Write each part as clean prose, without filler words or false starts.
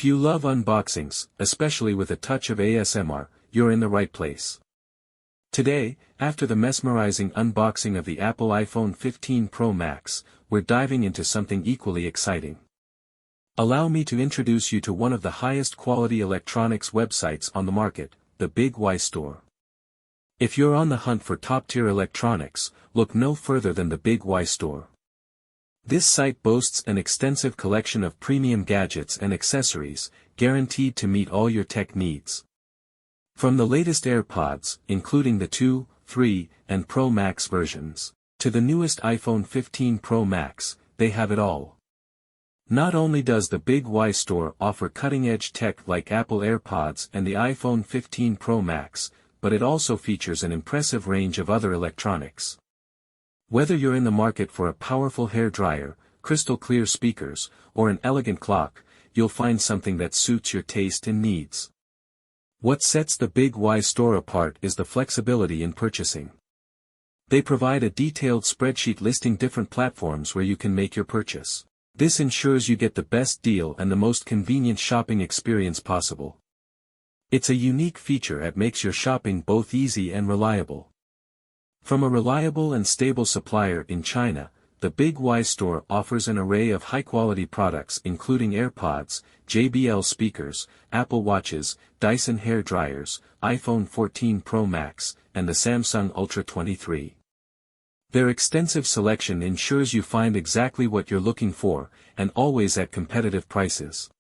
If you love unboxings, especially with a touch of ASMR, you're in the right place. Today, after the mesmerizing unboxing of the Apple iPhone 15 Pro Max, we're diving into something equally exciting. Allow me to introduce you to one of the highest quality electronics websites on the market, the Big Y Store. If you're on the hunt for top-tier electronics, look no further than the Big Y Store. This site boasts an extensive collection of premium gadgets and accessories, guaranteed to meet all your tech needs. From the latest AirPods, including the 2, 3, and Pro Max versions, to the newest iPhone 15 Pro Max, they have it all. Not only does the Big Y Store offer cutting-edge tech like Apple AirPods and the iPhone 15 Pro Max, but it also features an impressive range of other electronics. Whether you're in the market for a powerful hair dryer, crystal-clear speakers, or an elegant clock, you'll find something that suits your taste and needs. What sets the Big Y Store apart is the flexibility in purchasing. They provide a detailed spreadsheet listing different platforms where you can make your purchase. This ensures you get the best deal and the most convenient shopping experience possible. It's a unique feature that makes your shopping both easy and reliable. From a reliable and stable supplier in China, the Big Y Store offers an array of high-quality products including AirPods, JBL speakers, Apple Watches, Dyson hair dryers, iPhone 14 Pro Max, and the Samsung Ultra 23. Their extensive selection ensures you find exactly what you're looking for, and always at competitive prices.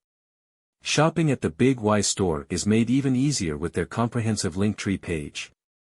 Shopping at the Big Y Store is made even easier with their comprehensive Linktree page.